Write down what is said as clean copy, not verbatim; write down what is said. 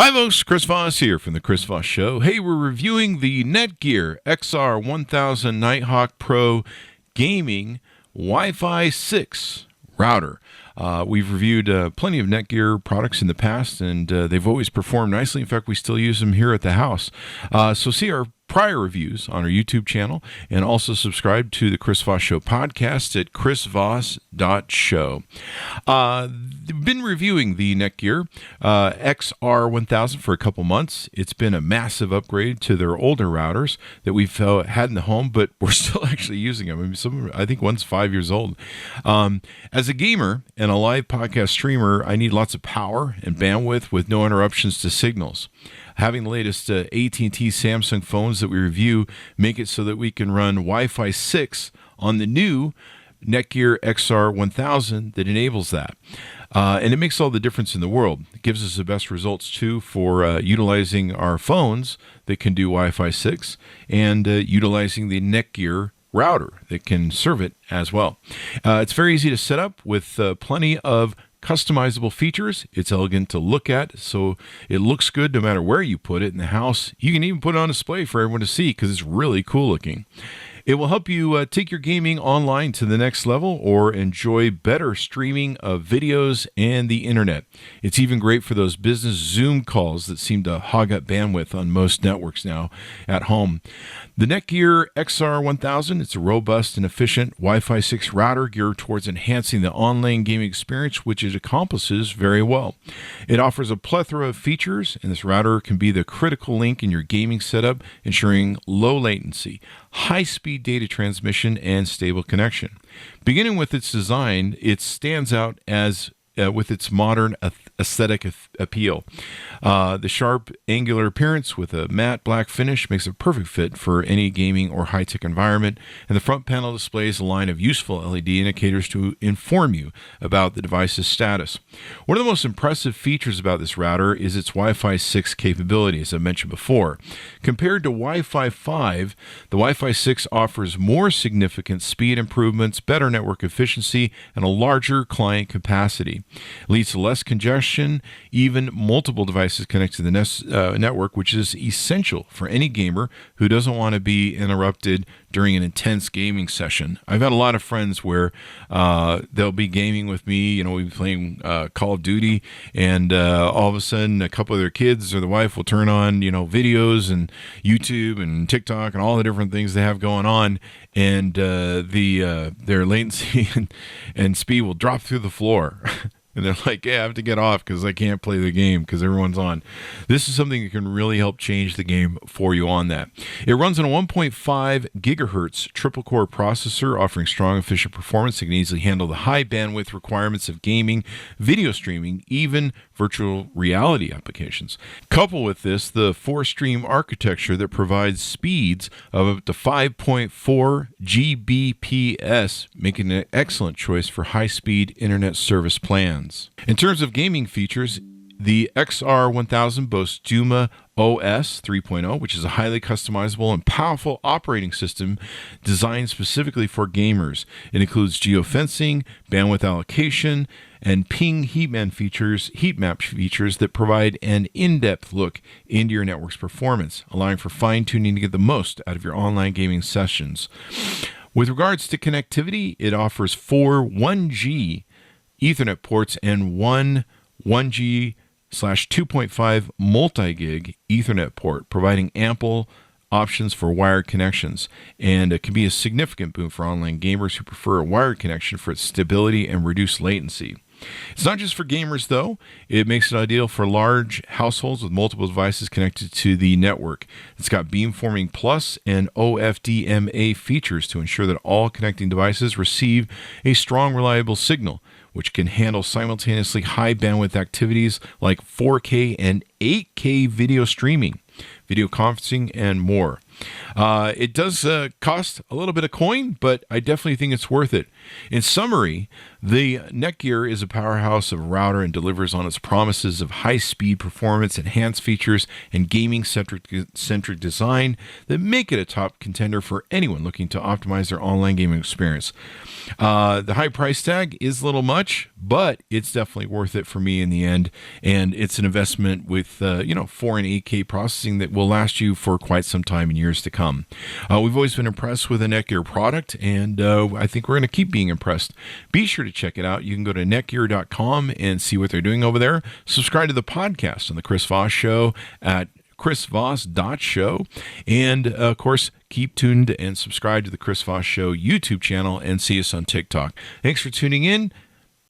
Hi folks, Chris Voss here from the Chris Voss Show. Hey, we're reviewing the NETGEAR XR1000 Nighthawk Pro Gaming Wi-Fi 6 router. We've reviewed plenty of NETGEAR products in the past, and they've always performed nicely. In fact, we still use them here at the house. So see our prior reviews on our YouTube channel, and also subscribe to the Chris Voss Show Podcast at chrisvoss.show. We've been reviewing the NETGEAR XR1000 for a couple months. It's been a massive upgrade to their older routers that we've had in the home, but we're still actually using them. I mean, I think one's 5 years old. As a gamer and a live podcast streamer, I need lots of power and bandwidth with no interruptions to signals. Having the latest AT&T Samsung phones that we review make it so that we can run Wi-Fi 6 on the new NETGEAR XR1000 that enables that. And it makes all the difference in the world. It gives us the best results, too, for utilizing our phones that can do Wi-Fi 6 and utilizing the NETGEAR router that can serve it as well. It's very easy to set up with plenty of customizable features. It's elegant to look at, so it looks good no matter where you put it in the house. You can even put it on display for everyone to see because it's really cool looking. It will help you take your gaming online to the next level or enjoy better streaming of videos and the internet. It's even great for those business Zoom calls that seem to hog up bandwidth on most networks now at home. The NETGEAR XR1000, it's a robust and efficient Wi-Fi 6 router geared towards enhancing the online gaming experience, which it accomplishes very well. It offers a plethora of features, and this router can be the critical link in your gaming setup, ensuring low latency, high-speed data transmission, and stable connection. Beginning with its design, it stands out as with its modern aesthetic appeal. The sharp, angular appearance with a matte black finish makes a perfect fit for any gaming or high-tech environment, and the front panel displays a line of useful LED indicators to inform you about the device's status. One of the most impressive features about this router is its Wi-Fi 6 capability, as I mentioned before. Compared to Wi-Fi 5, the Wi-Fi 6 offers more significant speed improvements, better network efficiency, and a larger client capacity. It leads to less congestion, even multiple devices connected to the network, which is essential for any gamer who doesn't want to be interrupted during an intense gaming session. I've had a lot of friends where they'll be gaming with me, we'll be playing Call of Duty, and all of a sudden a couple of their kids or the wife will turn on, videos and YouTube and TikTok and all the different things they have going on, and their latency and speed will drop through the floor. And they're like, I have to get off because I can't play the game because everyone's on. This is something that can really help change the game for you on that. It runs on a 1.5 gigahertz triple-core processor, offering strong, efficient performance. It can easily handle the high bandwidth requirements of gaming, video streaming, even virtual reality applications. Couple with this, the 4-stream architecture that provides speeds of up to 5.4 Gbps, making it an excellent choice for high-speed internet service plans. In terms of gaming features, the XR1000 boasts DumaOS 3.0, which is a highly customizable and powerful operating system designed specifically for gamers. It includes geofencing, bandwidth allocation, and ping heat map features that provide an in-depth look into your network's performance, allowing for fine-tuning to get the most out of your online gaming sessions. With regards to connectivity, it offers 4 1G Ethernet ports and one 1G/2.5 multi-gig Ethernet port, providing ample options for wired connections, and it can be a significant boon for online gamers who prefer a wired connection for its stability and reduced latency. It's not just for gamers, though. It makes it ideal for large households with multiple devices connected to the network. It's got beamforming plus and OFDMA features to ensure that all connecting devices receive a strong, reliable signal, which can handle simultaneously high bandwidth activities like 4K and 8K video streaming, video conferencing, and more. It does cost a little bit of coin, but I definitely think it's worth it. In summary, The NETGEAR is a powerhouse of router and delivers on its promises of high-speed performance, enhanced features, and gaming-centric design that make it a top contender for anyone looking to optimize their online gaming experience. The high price tag is a little much, but it's definitely worth it for me in the end, and it's an investment with 4 and 8K processing that will last you for quite some time in years to come. We've always been impressed with the NETGEAR product, and I think we're going to keep being impressed. Be sure to check it out. You can go to NETGEAR.com and see what they're doing over there. Subscribe to the podcast on the Chris Voss Show at chrisvoss.show. And, of course, keep tuned and subscribe to the Chris Voss Show YouTube channel and see us on TikTok. Thanks for tuning in.